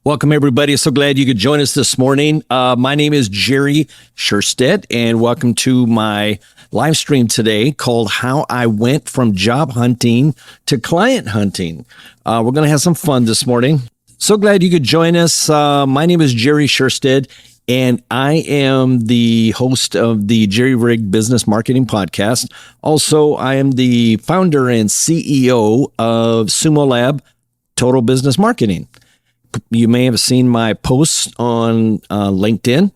Welcome, everybody. So glad you could join us this morning. My name is Jerry Suhrstedt, and welcome to my live stream today called How I Went from Job Hunting to Client Hunting. We're going to have some fun this morning. So glad you could join us. My name is Jerry Suhrstedt, and I am the host of the Jerry Rig Business Marketing Podcast. Also, I am the founder and CEO of Sumolab Total Business Marketing. You may have seen my posts on LinkedIn.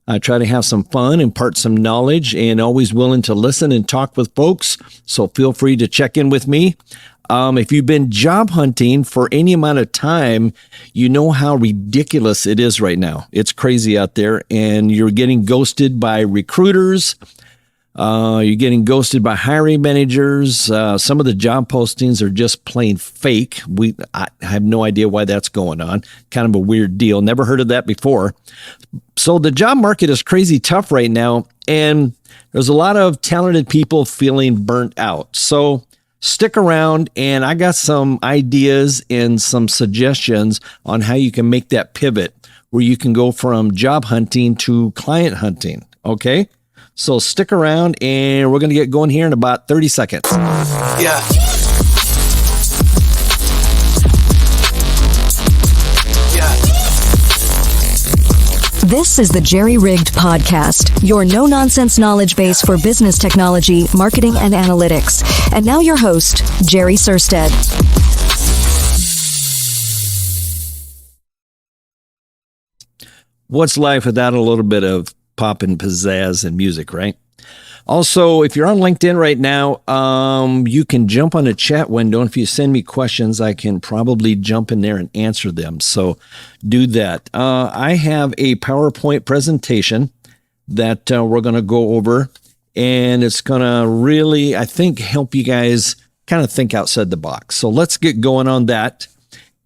I try to have some fun, impart some knowledge, and always willing to listen and talk with folks. So feel free to check in with me. If you've been job hunting for any amount of time, you know how ridiculous it is right now. It's crazy out there, and you're getting ghosted by recruiters. You're getting ghosted by hiring managers. Some of the job postings are just plain fake. I have no idea why that's going on. Kind of a weird deal. Never heard of that before. So the job market is crazy tough right now, and there's a lot of talented people feeling burnt out. So stick around, and I got some ideas and some suggestions on how you can make that pivot where you can go from job hunting to client hunting. Okay? So stick around, and we're going to get going here in about 30 seconds. Yeah. This is the Jerry Rigged Podcast, your no-nonsense knowledge base for business technology, marketing, and analytics. And now your host, Jerry Suhrstedt. What's life without a little bit of pop and pizzazz and music, right? Also, if you're on LinkedIn right now, you can jump on the chat window. And if you send me questions, I can probably jump in there and answer them. So do that. I have a PowerPoint presentation that we're going to go over, and it's going to really, I think, help you guys kind of think outside the box. So let's get going on that.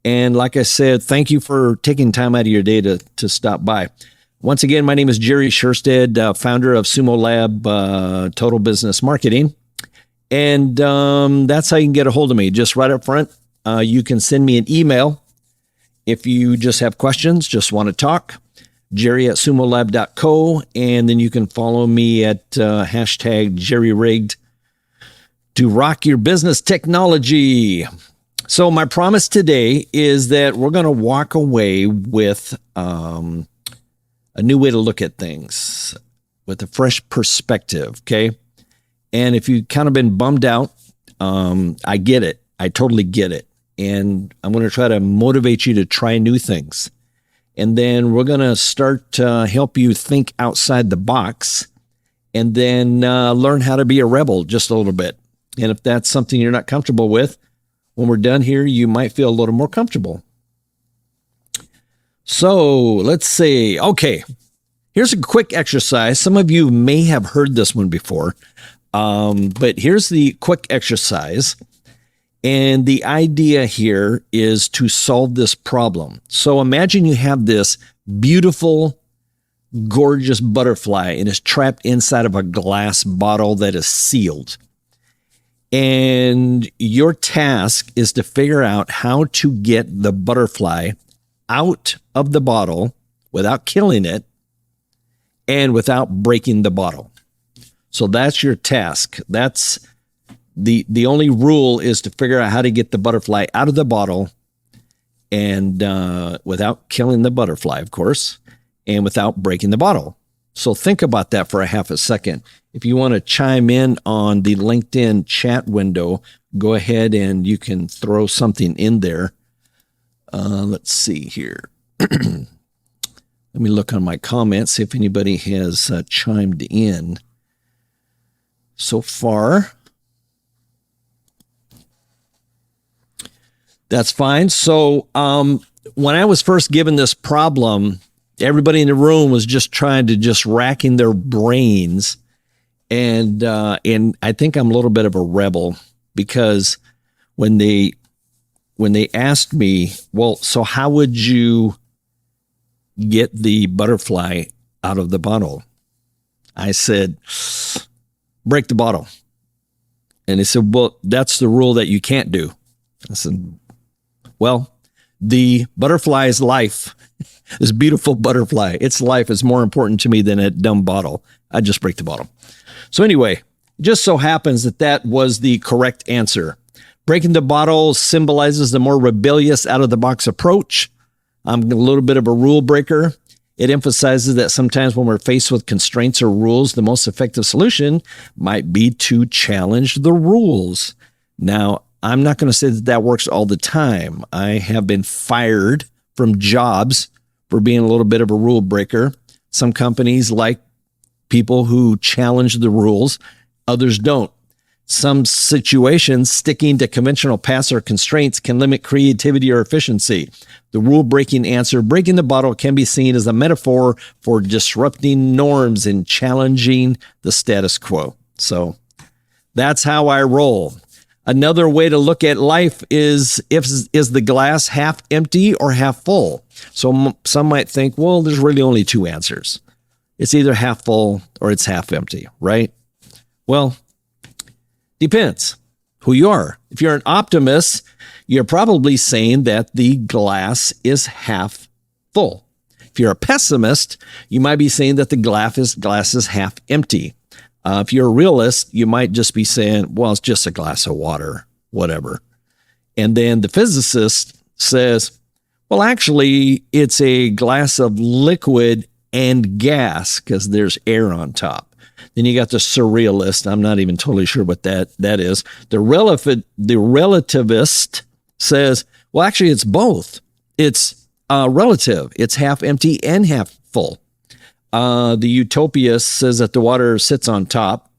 And like I said, thank you for taking time out of your day to stop by. Once again, my name is Jerry Suhrstedt, founder of Sumolab Total Business Marketing. And that's how you can get a hold of me. Just right up front, you can send me an email if you just have questions, just want to talk, jerry@sumolab.co. And then you can follow me at hashtag JerryRigged to rock your business technology. So my promise today is that we're going to walk away with a new way to look at things with a fresh perspective, okay? And if you've kind of been bummed out, I get it. I totally get it. And I'm going to try to motivate you to try new things. And then we're going to start to help you think outside the box and then learn how to be a rebel just a little bit. And if that's something you're not comfortable with, when we're done here, you might feel a little more comfortable. So let's see. Okay, here's a quick exercise. Some of you may have heard this one before, but here's the quick exercise. And the idea here is to solve this problem. So imagine you have this beautiful, gorgeous butterfly, and it's trapped inside of a glass bottle that is sealed. And your task is to figure out how to get the butterfly out of the bottle without killing it and without breaking the bottle. So that's your task. That's the only rule is to figure out how to get the butterfly out of the bottle and without killing the butterfly, of course, and without breaking the bottle. So think about that for a half a second. If you want to chime in on the LinkedIn chat window, go ahead and you can throw something in there. Let's see here. Let me look on my comments, see if anybody has chimed in so far. That's fine. So when I was first given this problem, everybody in the room was just trying to just racking their brains. And I think I'm a little bit of a rebel because when they asked me, well, so how would you get the butterfly out of the bottle? I said, break the bottle. And they said, well, that's the rule that you can't do. I said, well, The butterfly's life, this beautiful butterfly, its life is more important to me than a dumb bottle. I just break the bottle. So anyway, it just so happens that that was the correct answer. Breaking the bottle symbolizes the more rebellious, out-of-the-box approach. I'm a little bit of a rule breaker. It emphasizes that sometimes when we're faced with constraints or rules, the most effective solution might be to challenge the rules. Now, I'm not going to say that that works all the time. I have been fired from jobs for being a little bit of a rule breaker. Some companies like people who challenge the rules. Others don't. Some situations, sticking to conventional paths or constraints can limit creativity or efficiency. The rule-breaking answer, breaking the bottle, can be seen as a metaphor for disrupting norms and challenging the status quo. So that's how I roll. Another way to look at life is the glass half empty or half full? So some might think, well, there's really only two answers. It's either half full or it's half empty, right? Well, depends who you are. If you're an optimist, you're probably saying that the glass is half full. If you're a pessimist, you might be saying that the glass is half empty. If you're a realist, you might just be saying, well, it's just a glass of water, whatever. And then the physicist says, well, actually, it's a glass of liquid and gas because there's air on top. Then you got the surrealist. I'm not even totally sure what that is. The relativist says, well, actually, it's both. It's relative. It's half empty and half full. The utopist says that the water sits on top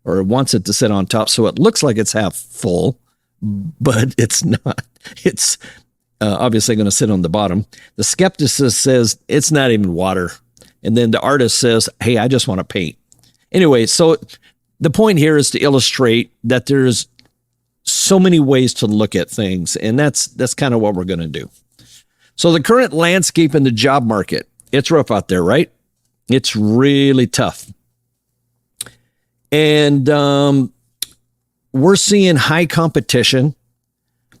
or wants it to sit on top. So it looks like it's half full, but it's not. It's obviously going to sit on the bottom. The skepticist says it's not even water. And then the artist says, hey, I just want to paint. Anyway, so the point here is to illustrate that there's so many ways to look at things. And that's kind of what we're going to do. So the current landscape in the job market, it's rough out there, right? It's really tough. And we're seeing high competition,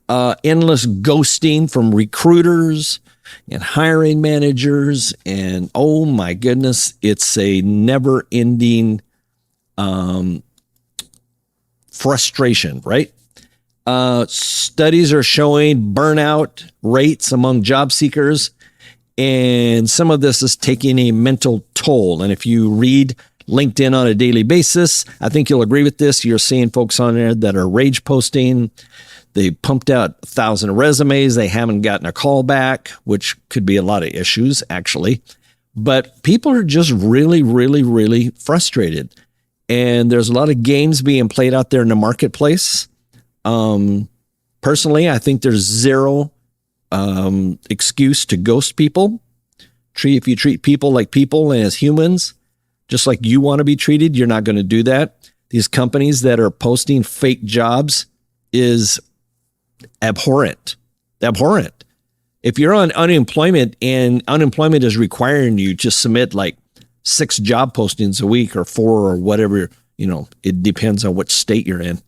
endless ghosting from recruiters and hiring managers. And oh my goodness, it's a never-ending frustration, right? Studies are showing burnout rates among job seekers. And some of this is taking a mental toll. And if you read LinkedIn on a daily basis, I think you'll agree with this. You're seeing folks on there that are rage posting. They pumped out 1,000 resumes. They haven't gotten a call back, which could be a lot of issues, actually. But people are just really, really, really frustrated. And there's a lot of games being played out there in the marketplace. Personally, I think there's zero excuse to ghost people. If you treat people like people and as humans, just like you want to be treated, you're not going to do that. These companies that are posting fake jobs is abhorrent. If you're on unemployment and unemployment is requiring you to submit like 6 job postings a week or 4 or whatever, it depends on which state you're in.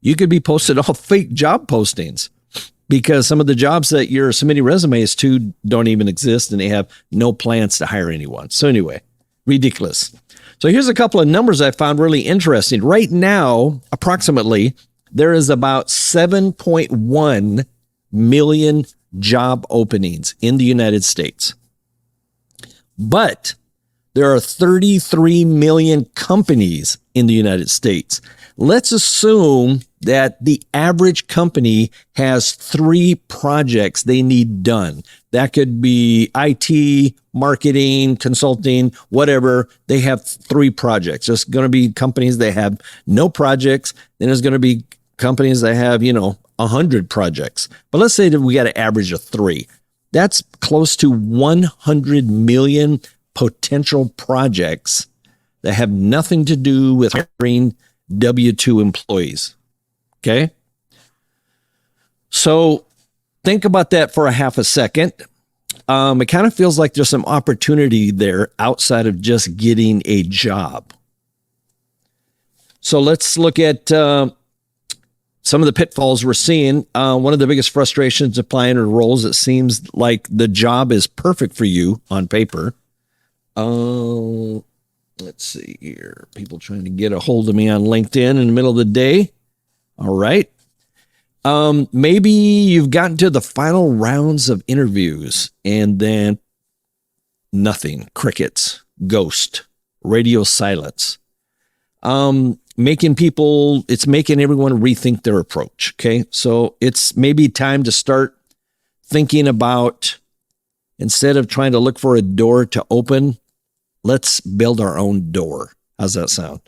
You could be posted all fake job postings because some of the jobs that you're submitting resumes to don't even exist and they have no plans to hire anyone. So anyway, ridiculous. So here's a couple of numbers I found really interesting. Right now, approximately, there is about 7.1 million job openings in the United States. But there are 33 million companies in the United States. Let's assume that the average company has 3 projects they need done. That could be IT, marketing, consulting, whatever. They have 3 projects. There's going to be companies that have no projects. Then there's going to be companies that have, 100 projects. But let's say that we got an average of 3. That's close to 100 million potential projects that have nothing to do with hiring W-2 employees. Okay? So think about that for a half a second. It kind of feels like there's some opportunity there outside of just getting a job. So let's look at some of the pitfalls we're seeing. One of the biggest frustrations applying to roles, it seems like the job is perfect for you on paper. Let's see here. People trying to get a hold of me on LinkedIn in the middle of the day. All right. Maybe you've gotten to the final rounds of interviews and then nothing, crickets, ghost, radio silence. It's making everyone rethink their approach. Okay. So it's maybe time to start thinking about, instead of trying to look for a door to open, let's build our own door. How's that sound?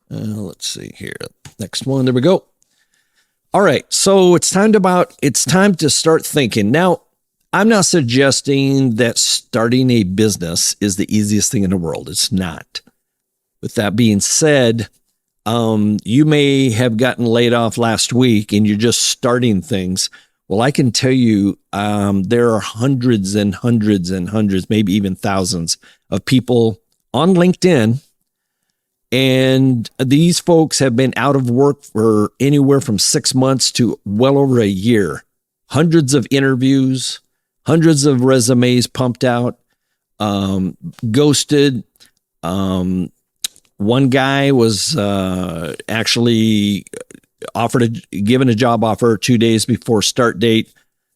Let's see here. Next one. There we go. All right. So it's time to start thinking. Now, I'm not suggesting that starting a business is the easiest thing in the world. It's not. With that being said, you may have gotten laid off last week and you're just starting things. Well, I can tell you, there are hundreds and hundreds and hundreds, maybe even thousands of people on LinkedIn. And these folks have been out of work for anywhere from 6 months to well over a year. Hundreds of interviews, hundreds of resumes pumped out, ghosted. One guy was actually given a job offer 2 days before start date.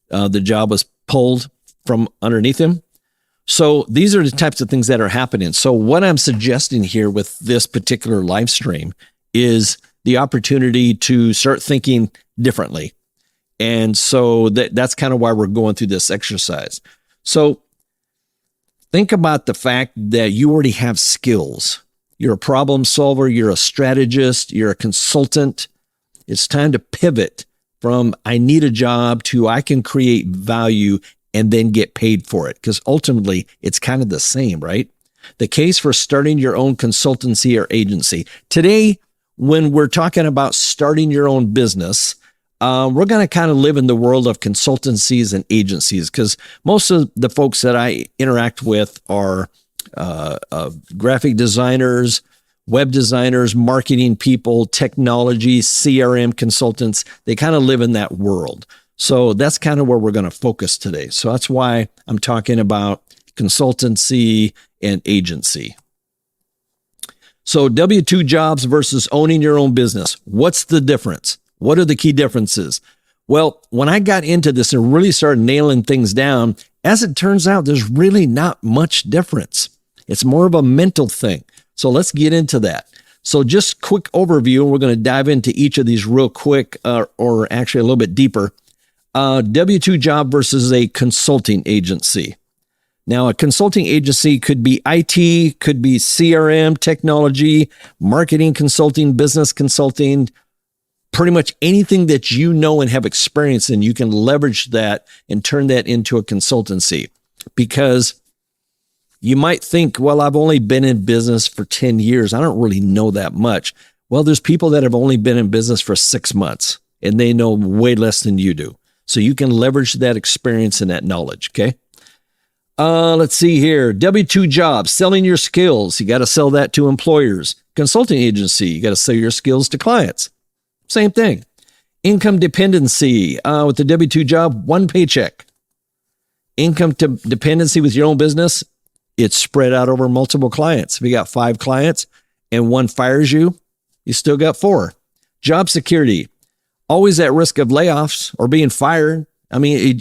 The job was pulled from underneath him. So these are the types of things that are happening. So what I'm suggesting here with this particular live stream is the opportunity to start thinking differently. And so that's kind of why we're going through this exercise. So think about the fact that you already have skills. You're a problem solver. You're a strategist. You're a consultant. It's time to pivot from I need a job to I can create value and then get paid for it. Because ultimately, it's kind of the same, right? The case for starting your own consultancy or agency. Today, when we're talking about starting your own business, we're going to kind of live in the world of consultancies and agencies, because most of the folks that I interact with are graphic designers, web designers, marketing people, technology, CRM consultants. They kind of live in that world. So that's kind of where we're going to focus today. So that's why I'm talking about consultancy and agency. So W-2 jobs versus owning your own business. What's the difference? What are the key differences? Well, when I got into this and really started nailing things down, as it turns out, there's really not much difference. It's more of a mental thing. So let's get into that. So just quick overview, and we're going to dive into each of these real quick, or actually a little bit deeper. W-2 job versus a consulting agency. Now, a consulting agency could be IT, could be CRM, technology, marketing consulting, business consulting, pretty much anything that you know and have experience in. You can leverage that and turn that into a consultancy, because you might think, well, I've only been in business for 10 years. I don't really know that much. Well, there's people that have only been in business for 6 months and they know way less than you do. So you can leverage that experience and that knowledge. Okay. Let's see here. W-2 jobs, selling your skills. You got to sell that to employers. Consulting agency, you got to sell your skills to clients. Same thing. Income dependency with the W-2 job, one paycheck. Income dependency with your own business, it's spread out over multiple clients. If you got 5 clients and one fires you, you still got 4. Job security, always at risk of layoffs or being fired. I mean,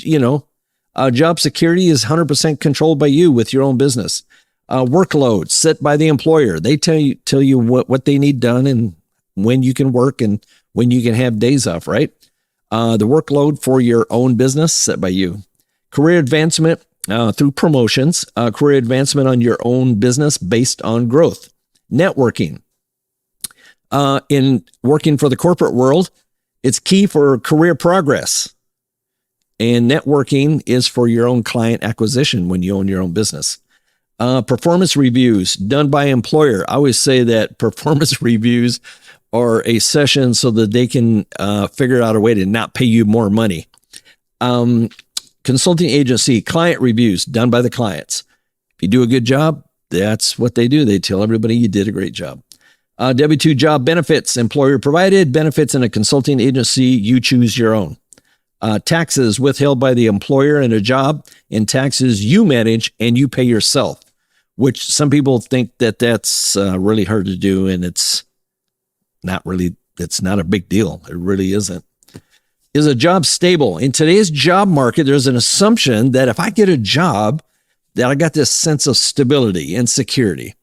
job security is 100% controlled by you with your own business. Workload set by the employer. They tell you what they need done and when you can work and when you can have days off, right? The workload for your own business set by you. Career advancement through promotions. Career advancement on your own business based on growth. Networking. In working for the corporate world, it's key for career progress. And networking is for your own client acquisition when you own your own business. Performance reviews done by employer. I always say that performance reviews are a session so that they can figure out a way to not pay you more money. Consulting agency, client reviews done by the clients. If you do a good job, that's what they do. They tell everybody you did a great job. W-2 job benefits, employer provided, benefits in a consulting agency, you choose your own. Taxes withheld by the employer in a job, and taxes you manage and you pay yourself, which some people think that that's really hard to do, and it's not a big deal. It really isn't. Is a job stable? In today's job market, there's an assumption that if I get a job, that I got this sense of stability and security.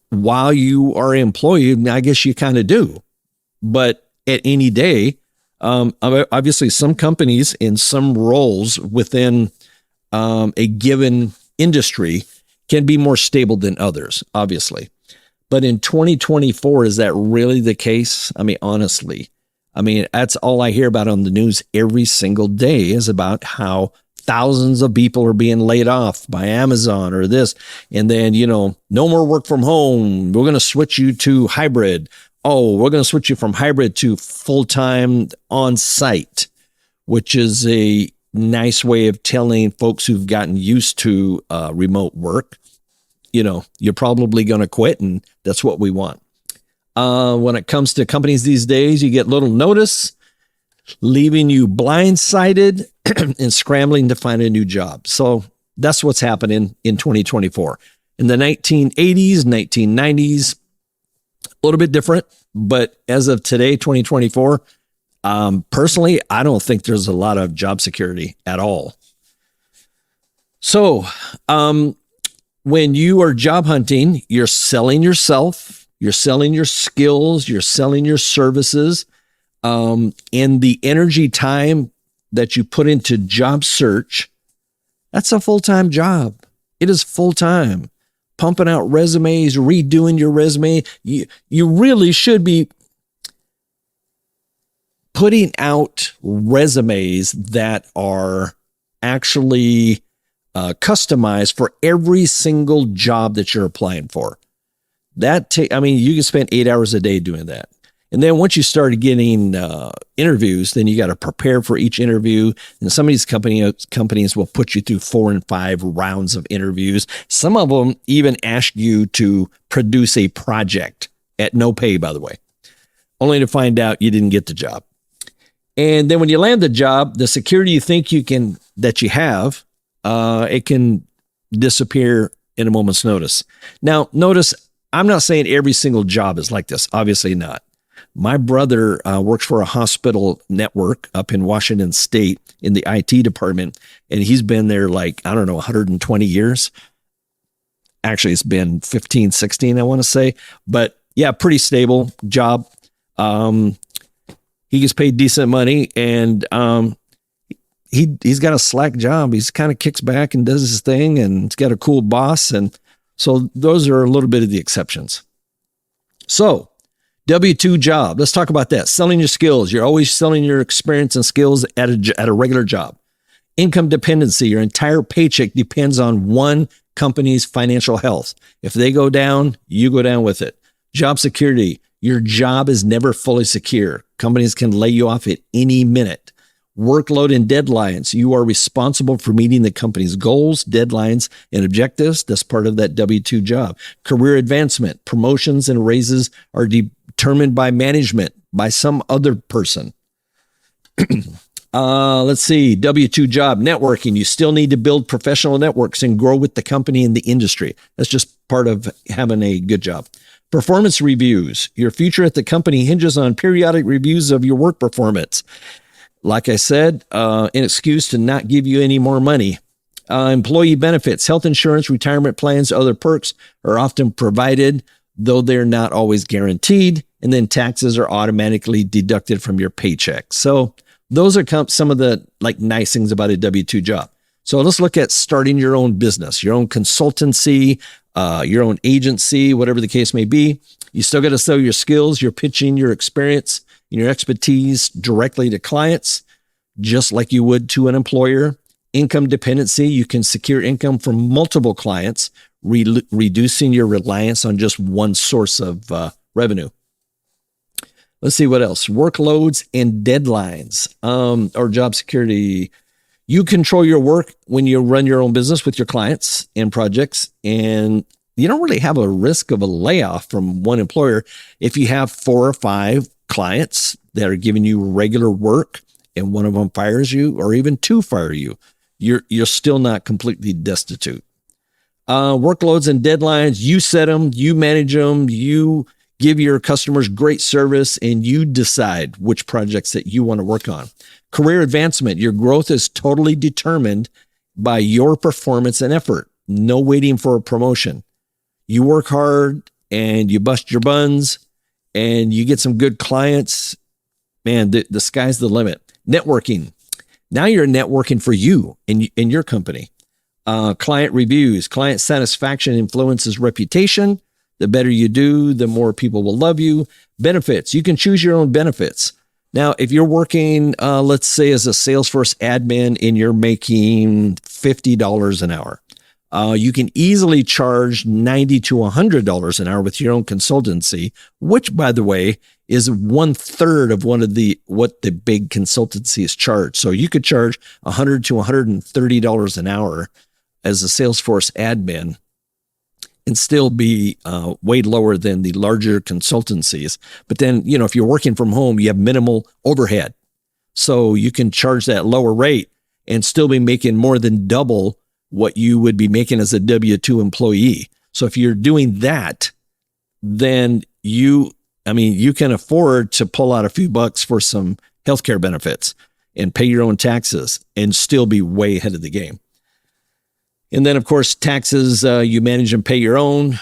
While you are employed, I guess you kind of do. But at any day, obviously some companies in some roles within a given industry can be more stable than others, obviously. But in 2024, is that really the case? I mean, honestly, that's all I hear about on the news every single day is about how thousands of people are being laid off by Amazon or this. And then, no more work from home. We're going to switch you to hybrid. Oh, we're going to switch you from hybrid to full-time on-site, which is a nice way of telling folks who've gotten used to remote work, you're probably going to quit, and that's what we want. When it comes to companies these days, you get little notice, leaving you blindsided and scrambling to find a new job. So that's what's happening in 2024. In the 1980s, 1990s, a little bit different, but as of today, 2024, personally, I don't think there's a lot of job security at all. So when you are job hunting, you're selling yourself, you're selling your skills, you're selling your services, and the energy time that you put into job search, that's a full-time job. It is full-time. Pumping out resumes, redoing your resume. You really should be putting out resumes that are actually customized for every single job that you're applying for. You can spend 8 hours a day doing that. And then once you start getting interviews, then you got to prepare for each interview. And some of these companies will put you through 4 and 5 rounds of interviews. Some of them even ask you to produce a project at no pay, by the way, only to find out you didn't get the job. And then when you land the job, the security you think that you have, it can disappear in a moment's notice. Now, notice, I'm not saying every single job is like this. Obviously not. My brother works for a hospital network up in Washington State in the IT department, and he's been there 120 years. Actually, it's been 15, 16, I want to say. But yeah, pretty stable job. He gets paid decent money, and he's got a slack job. He's kind of kicks back and does his thing, and he's got a cool boss. And so those are a little bit of the exceptions. So W-2 job. Let's talk about that. Selling your skills. You're always selling your experience and skills at a regular job. Income dependency. Your entire paycheck depends on one company's financial health. If they go down, you go down with it. Job security. Your job is never fully secure. Companies can lay you off at any minute. Workload and deadlines. You are responsible for meeting the company's goals, deadlines, and objectives. That's part of that W-2 job. Career advancement. Promotions and raises are determined by management, by some other person. Let's see. W-2 job. Networking. You still need to build professional networks and grow with the company and the industry. That's just part of having a good job. Performance reviews. Your future at the company hinges on periodic reviews of your work performance. Like I said, an excuse to not give you any more money. Employee benefits, health insurance, retirement plans, other perks are often provided, though they're not always guaranteed. And then taxes are automatically deducted from your paycheck. So those are some of the nice things about a W-2 job. So let's look at starting your own business, your own consultancy, your own agency, whatever the case may be. You still got to sell your skills. You're pitching your experience and your expertise directly to clients, just like you would to an employer. Income dependency. You can secure income from multiple clients, reducing your reliance on just one source of revenue. Let's see what else. Workloads and deadlines, or job security. You control your work when you run your own business with your clients and projects, and you don't really have a risk of a layoff from one employer if you have 4 or 5 clients that are giving you regular work and one of them fires you, or even 2 fire you. You're still not completely destitute. Workloads and deadlines, you set them, you manage them, you give your customers great service, and you decide which projects that you want to work on. Career advancement, your growth is totally determined by your performance and effort. No waiting for a promotion. You work hard and you bust your buns and you get some good clients. Man, the sky's the limit. Networking. Now you're networking for you in your company. Client reviews, client satisfaction influences reputation. The better you do, the more people will love you. Benefits. You can choose your own benefits. Now, if you're working, let's say as a Salesforce admin and you're making $50 an hour, you can easily charge $90 to $100 an hour with your own consultancy, which, by the way, is 1/3 of what the big consultancies charge. So you could charge $100 to $130 an hour as a Salesforce admin and still be way lower than the larger consultancies. But then, if you're working from home, you have minimal overhead. So you can charge that lower rate and still be making more than double what you would be making as a W-2 employee. So if you're doing that, then you can afford to pull out a few bucks for some healthcare benefits and pay your own taxes and still be way ahead of the game. And then, of course, taxes, you manage and pay your own.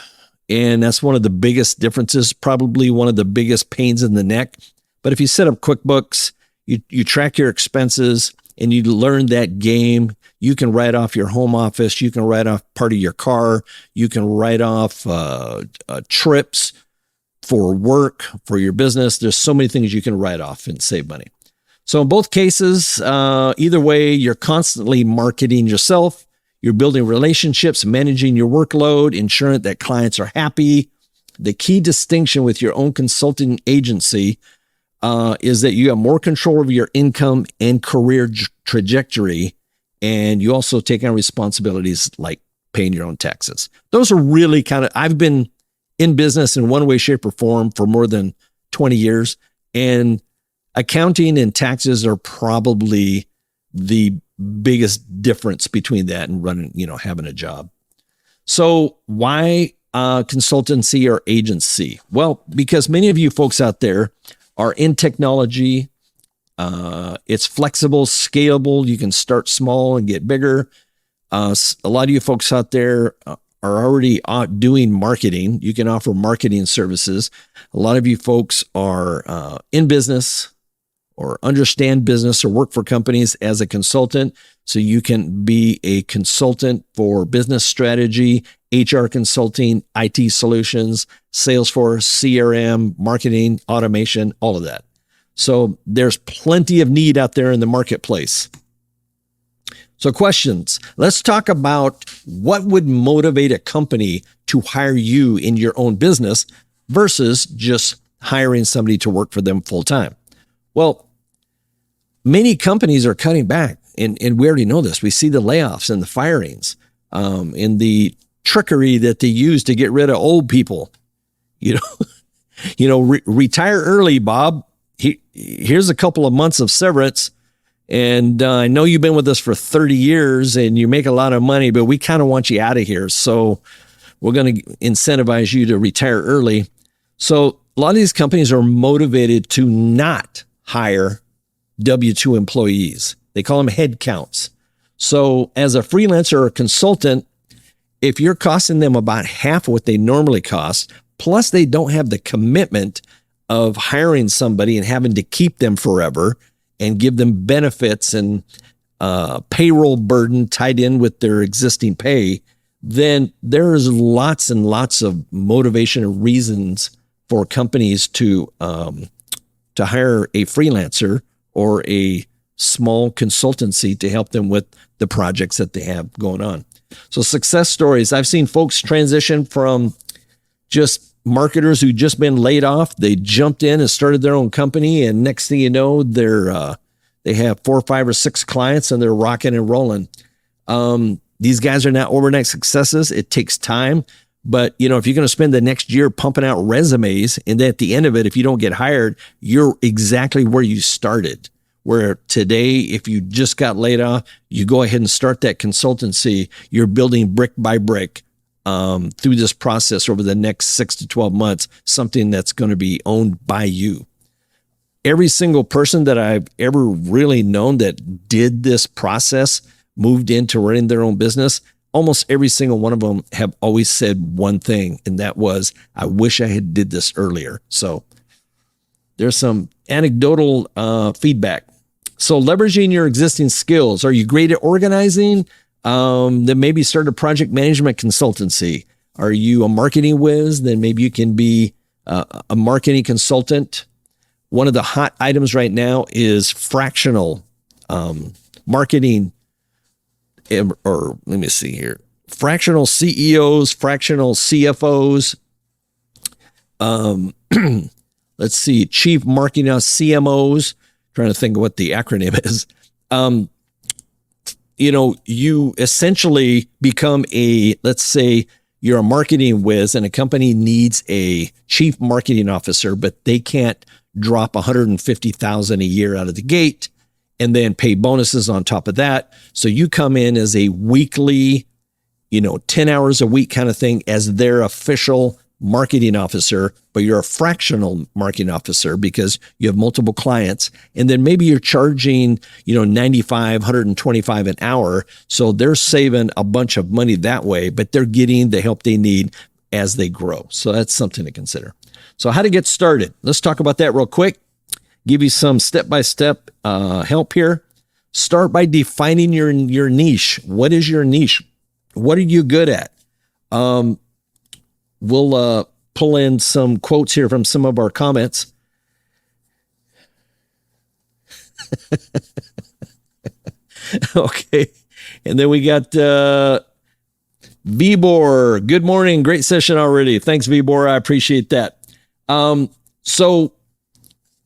And that's one of the biggest differences, probably one of the biggest pains in the neck. But if you set up QuickBooks, you track your expenses and you learn that game, you can write off your home office. You can write off part of your car. You can write off trips for work, for your business. There's so many things you can write off and save money. So in both cases, either way, you're constantly marketing yourself. You're building relationships, managing your workload, ensuring that clients are happy. The key distinction with your own consulting agency is that you have more control over your income and career trajectory, and you also take on responsibilities like paying your own taxes. Those are really I've been in business in one way, shape, or form for more than 20 years, and accounting and taxes are probably the biggest difference between that and running, having a job. So why consultancy or agency? Well, because many of you folks out there are in technology. It's flexible, scalable. You can start small and get bigger. A lot of you folks out there are already doing marketing. You can offer marketing services. A lot of you folks are in business or understand business or work for companies as a consultant. So you can be a consultant for business strategy, HR consulting, IT solutions, Salesforce, CRM, marketing, automation, all of that. So there's plenty of need out there in the marketplace. So questions. Let's talk about what would motivate a company to hire you in your own business versus just hiring somebody to work for them full time. Well, many companies are cutting back, and we already know this. We see the layoffs and the firings, and the trickery that they use to get rid of old people. Retire early, Bob. Here's a couple of months of severance, and I know you've been with us for 30 years, and you make a lot of money, but we kind of want you out of here, so we're going to incentivize you to retire early. So a lot of these companies are motivated to not hire W-2 employees. They call them head counts. So as a freelancer or consultant, if you're costing them about half of what they normally cost, plus they don't have the commitment of hiring somebody and having to keep them forever and give them benefits and payroll burden tied in with their existing pay, then there's lots and lots of motivation and reasons for companies to hire a freelancer or a small consultancy to help them with the projects that they have going on. So success stories. I've seen folks transition from just marketers who just been laid off. They jumped in and started their own company, and next thing you know, they have 4, 5, or 6 clients, and they're rocking and rolling. These guys are not overnight successes. It takes time, But, if you're going to spend the next year pumping out resumes, and then at the end of it, if you don't get hired, you're exactly where you started. Where today, if you just got laid off, you go ahead and start that consultancy. You're building brick by brick through this process over the next 6 to 12 months, something that's going to be owned by you. Every single person that I've ever really known that did this process, moved into running their own business, almost every single one of them have always said one thing, and that was, I wish I had did this earlier. So there's some anecdotal feedback. So leveraging your existing skills. Are you great at organizing? Then maybe start a project management consultancy. Are you a marketing whiz? Then maybe you can be a marketing consultant. One of the hot items right now is fractional marketing, or let me see here. Fractional CEOs, fractional CFOs. Let's see, chief marketing CMOs. Trying to think of what the acronym is. You essentially become let's say you're a marketing whiz and a company needs a chief marketing officer, but they can't drop $150,000 a year out of the gate and then pay bonuses on top of that. So you come in as a weekly, 10 hours a week kind of thing as their official marketing officer, but you're a fractional marketing officer because you have multiple clients. And then maybe you're charging, $95, $125 an hour. So they're saving a bunch of money that way, but they're getting the help they need as they grow. So that's something to consider. So how to get started. Let's talk about that real quick. Give you some step-by-step help here. Start by defining your niche. What is your niche? What are you good at? We'll pull in some quotes here from some of our comments. Okay. And then we got Vibor. Good morning. Great session already. Thanks, Vibor. I appreciate that. So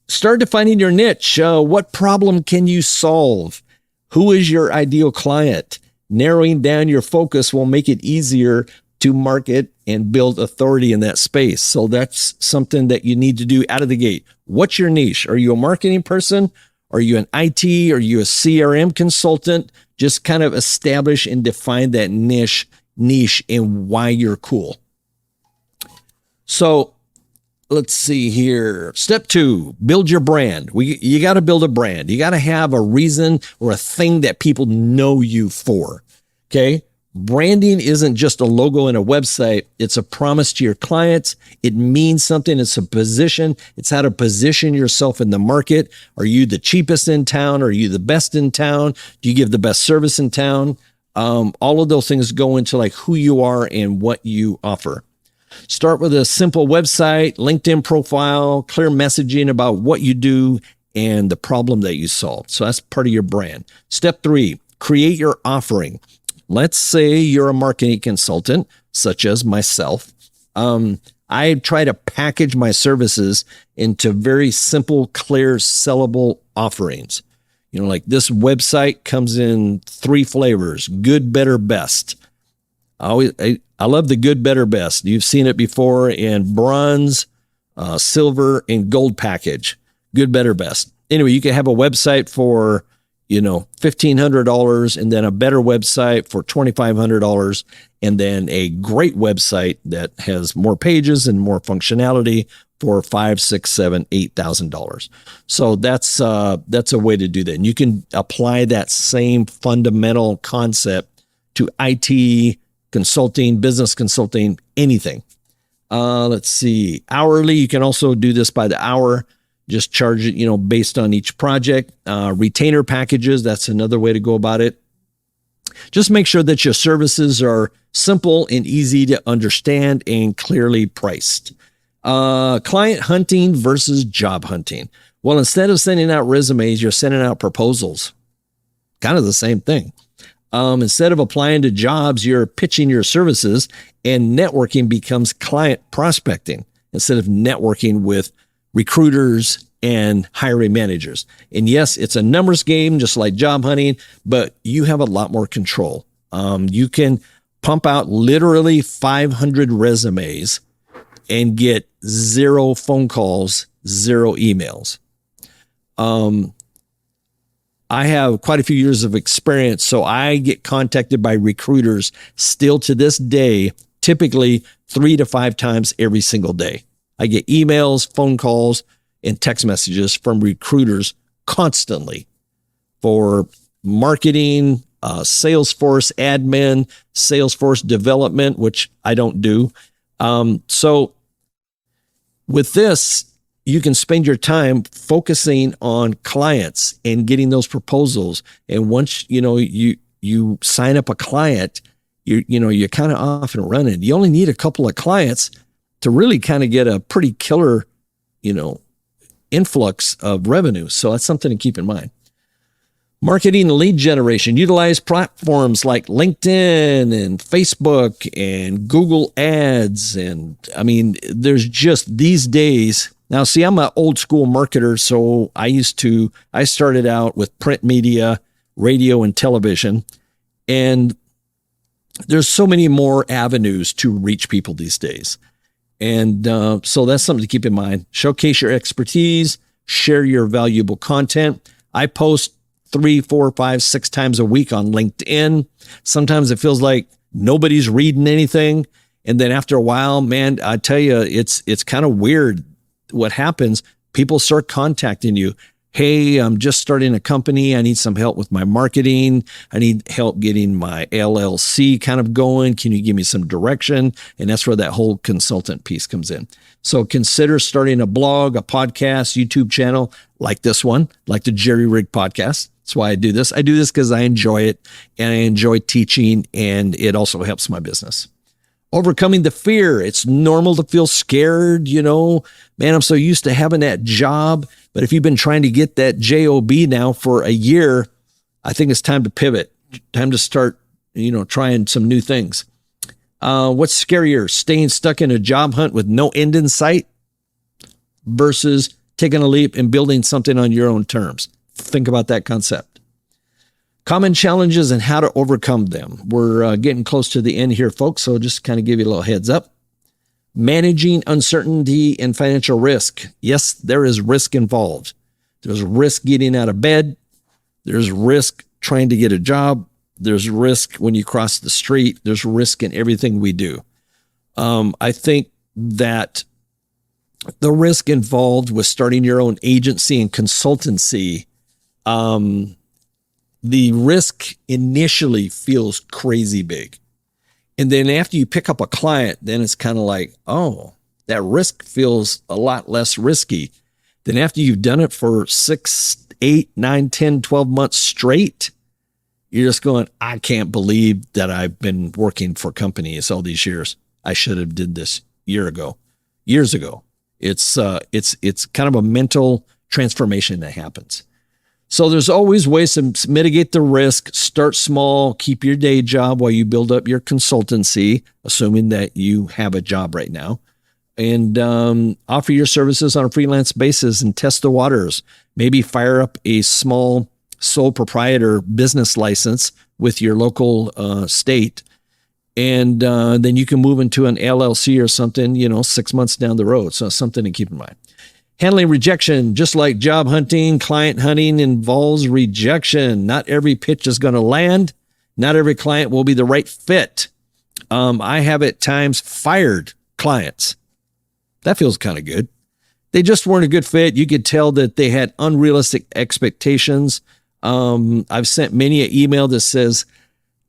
start defining your niche. What problem can you solve? Who is your ideal client? Narrowing down your focus will make it easier to market and build authority in that space. So that's something that you need to do out of the gate. What's your niche? Are you a marketing person? Are you an IT? Are you a CRM consultant? Just kind of establish and define that niche and why you're cool. So let's see here. Step 2, build your brand. You got to build a brand. You got to have a reason or a thing that people know you for. Okay. Branding isn't just a logo and a website. It's a promise to your clients. It means something. It's a position. It's how to position yourself in the market. Are you the cheapest in town? Are you the best in town? Do you give the best service in town? All of those things go into like who you are and what you offer. Start with a simple website, LinkedIn profile, clear messaging about what you do and the problem that you solve. So that's part of your brand. Step 3, create your offering. Let's say you're a marketing consultant, such as myself. I try to package my services into very simple, clear, sellable offerings. Like this website comes in 3 flavors: good, better, best. I love the good, better, best. You've seen it before in bronze, silver, and gold package. Good, better, best. Anyway, you can have a website for $1,500 and then a better website for $2,500 and then a great website that has more pages and more functionality for $5,000, $6,000, $7,000, $8,000. So that's a way to do that. And you can apply that same fundamental concept to IT, consulting, business consulting, anything. Let's see. Hourly, you can also do this by the hour. Just charge it, based on each project. Retainer packages, that's another way to go about it. Just make sure that your services are simple and easy to understand and clearly priced. Client hunting versus job hunting. Well, instead of sending out resumes, you're sending out proposals. Kind of the same thing. Instead of applying to jobs, you're pitching your services, and networking becomes client prospecting instead of networking with recruiters and hiring managers. And yes, it's a numbers game, just like job hunting, but you have a lot more control. You can pump out literally 500 resumes and get 0 phone calls, 0 emails. I have quite a few years of experience, so I get contacted by recruiters still to this day, typically 3 to 5 times every single day. I get emails, phone calls, and text messages from recruiters constantly for marketing, Salesforce admin, Salesforce development, which I don't do. So with this, you can spend your time focusing on clients and getting those proposals. And once, you sign up a client, you're kind of off and running. You only need a couple of clients to really kind of get a pretty killer, influx of revenue. So that's something to keep in mind. Marketing and lead generation. Utilize platforms like LinkedIn and Facebook and Google Ads. And there's just these days. Now, see, I'm an old school marketer, so I started out with print media, radio, and television. And there's so many more avenues to reach people these days. And so that's something to keep in mind. Showcase your expertise, share your valuable content. I post 3, 4, 5, 6 times a week on LinkedIn. Sometimes it feels like nobody's reading anything. And then after a while, man, I tell you, it's kind of weird what happens. People start contacting you. Hey, I'm just starting a company. I need some help with my marketing. I need help getting my LLC kind of going. Can you give me some direction? And that's where that whole consultant piece comes in. So consider starting a blog, a podcast, YouTube channel like this one, like the Jerry Rig podcast. That's why I do this. I do this because I enjoy it and I enjoy teaching, and it also helps my business. Overcoming the fear. It's normal to feel scared, man, I'm so used to having that job. But if you've been trying to get that job now for a year, I think it's time to pivot, time to start, trying some new things. What's scarier, staying stuck in a job hunt with no end in sight versus taking a leap and building something on your own terms? Think about that concept. Common challenges and how to overcome them. We're getting close to the end here, folks, so just kind of give you a little heads up. Managing uncertainty and financial risk. Yes, there is risk involved. There's risk getting out of bed. There's risk trying to get a job. There's risk when you cross the street. There's risk in everything we do. I think that the risk involved with starting your own agency and consultancy, the risk initially feels crazy big. And then after you pick up a client, then it's kind of like, oh, that risk feels a lot less risky. Then after you've done it for 6, 8, 9, 10, 12 months straight, you're just going, I can't believe that I've been working for companies all these years. I should have did this years ago. It's kind of a mental transformation that happens. So there's always ways to mitigate the risk. Start small, keep your day job while you build up your consultancy, assuming that you have a job right now, and offer your services on a freelance basis and test the waters. Maybe fire up a small sole proprietor business license with your local state, and then you can move into an LLC or something, 6 months down the road. So something to keep in mind. Handling rejection, just like job hunting, client hunting involves rejection. Not every pitch is going to land. Not every client will be the right fit. I have at times fired clients. That feels kind of good. They just weren't a good fit. You could tell that they had unrealistic expectations. I've sent many an email that says,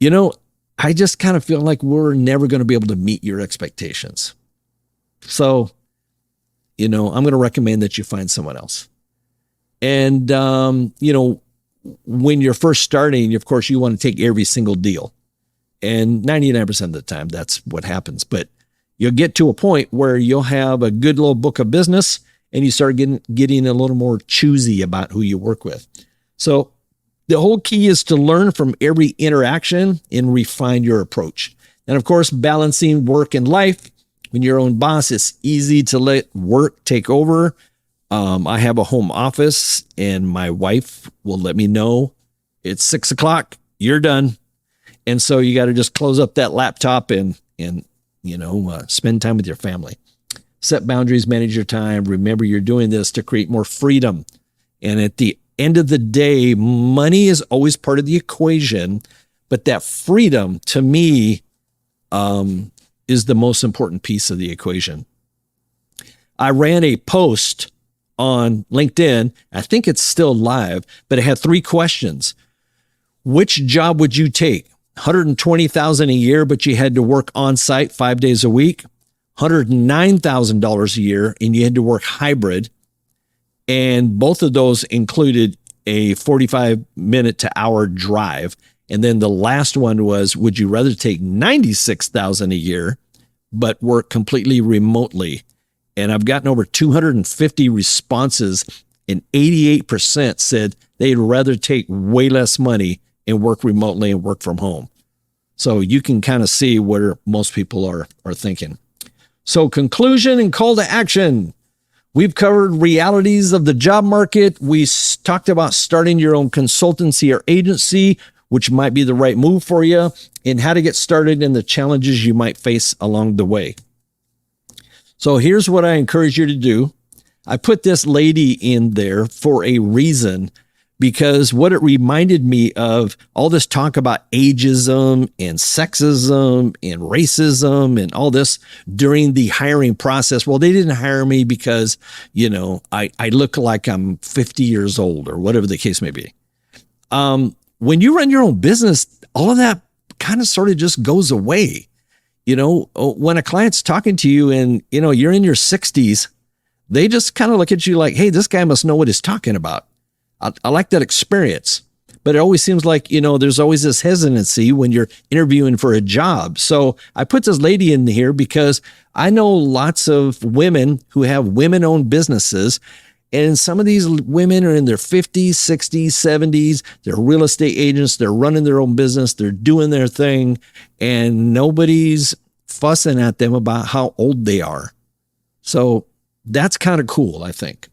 I just kind of feel like we're never going to be able to meet your expectations. So, I'm going to recommend that you find someone else. And, when you're first starting, of course, you want to take every single deal. And 99% of the time, that's what happens. But you'll get to a point where you'll have a good little book of business and you start getting a little more choosy about who you work with. So the whole key is to learn from every interaction and refine your approach. And of course, balancing work and life. When you're your own boss, it's easy to let work take over. I have a home office and my wife will let me know it's 6 o'clock, you're done. And so you got to just close up that laptop and spend time with your family. Set boundaries, manage your time. Remember, you're doing this to create more freedom. And at the end of the day, money is always part of the equation, but that freedom to me is the most important piece of the equation. I ran a post on LinkedIn. I think it's still live, but it had 3 questions. Which job would you take? $120,000 a year, but you had to work on site 5 days a week. $109,000 a year, and you had to work hybrid. And both of those included a 45-minute to hour drive. And then the last one was, would you rather take $96,000 a year, but work completely remotely? And I've gotten over 250 responses, and 88% said they'd rather take way less money and work remotely and work from home. So you can kind of see where most people are thinking. So conclusion and call to action. We've covered realities of the job market. We talked about starting your own consultancy or agency, which might be the right move for you, and how to get started and the challenges you might face along the way. So here's what I encourage you to do. I put this lady in there for a reason, because what it reminded me of, all this talk about ageism and sexism and racism and all this during the hiring process. Well, they didn't hire me because, I look like I'm 50 years old or whatever the case may be. When you run your own business, all of that kind of sort of just goes away. When a client's talking to you and, you're in your 60s, they just kind of look at you like, hey, this guy must know what he's talking about. I like that experience, but it always seems like, there's always this hesitancy when you're interviewing for a job. So I put this lady in here because I know lots of women who have women-owned businesses, and some of these women are in their 50s, 60s, 70s. They're real estate agents. They're running their own business. They're doing their thing, and nobody's fussing at them about how old they are. So that's kind of cool, I think.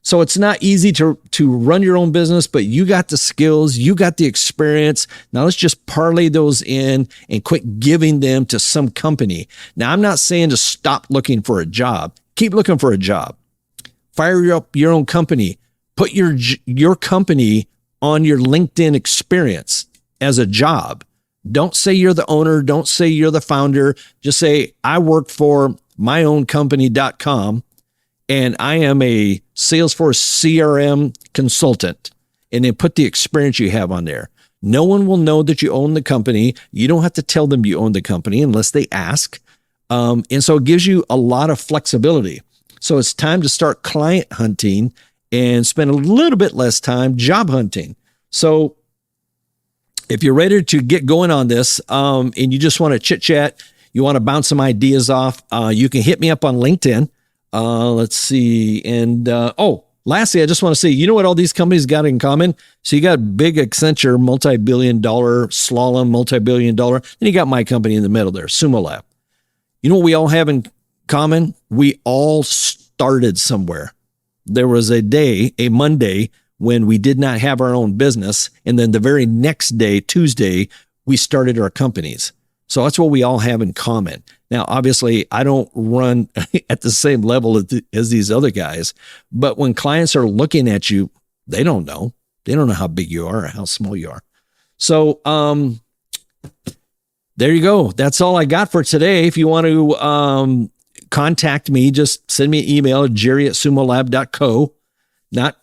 So it's not easy to run your own business, but you got the skills, you got the experience. Now let's just parlay those in and quit giving them to some company. Now, I'm not saying to stop looking for a job. Keep looking for a job. Fire up your own company. Put your company on your LinkedIn experience as a job. Don't say you're the owner. Don't say you're the founder. Just say, I work for myowncompany.com. and I am a Salesforce CRM consultant, and then put the experience you have on there. No one will know that you own the company. You don't have to tell them you own the company unless they ask. And so it gives you a lot of flexibility. So it's time to start client hunting and spend a little bit less time job hunting. So if you're ready to get going on this, and you just want to chit chat, you want to bounce some ideas off, you can hit me up on LinkedIn. Let's see. And, lastly, I just want to say, you know what all these companies got in common? So you got big Accenture, multi-billion-dollar, Slalom, multi-billion-dollar. Then you got my company in the middle there, Sumolab. You know what we all have in common? We all started somewhere. There was a Monday, when we did not have our own business. And then the very next day, Tuesday, we started our companies. So that's what we all have in common. Now, obviously, I don't run at the same level as these other guys, but when clients are looking at you, they don't know. They don't know how big you are or how small you are. So there you go. That's all I got for today. If you want to contact me, just send me an email at jerry@sumolab.co, not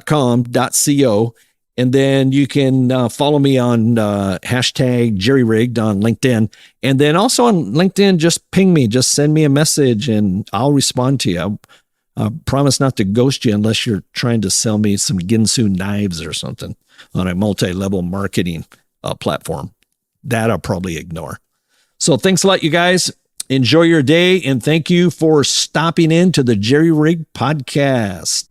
.com, .co. And then you can follow me on hashtag JerryRigged on LinkedIn. And then also on LinkedIn, just ping me, just send me a message and I'll respond to you. I promise not to ghost you unless you're trying to sell me some Ginsu knives or something on a multi-level marketing platform. That I'll probably ignore. So thanks a lot, you guys. Enjoy your day. And thank you for stopping in to the Jerry Rigged Podcast.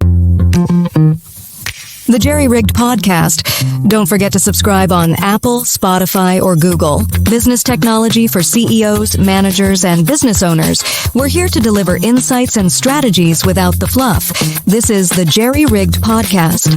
The Jerry Rigged Podcast. Don't forget to subscribe on Apple, Spotify, or Google. Business technology for CEOs, managers, and business owners. We're here to deliver insights and strategies without the fluff. This is the Jerry Rigged Podcast.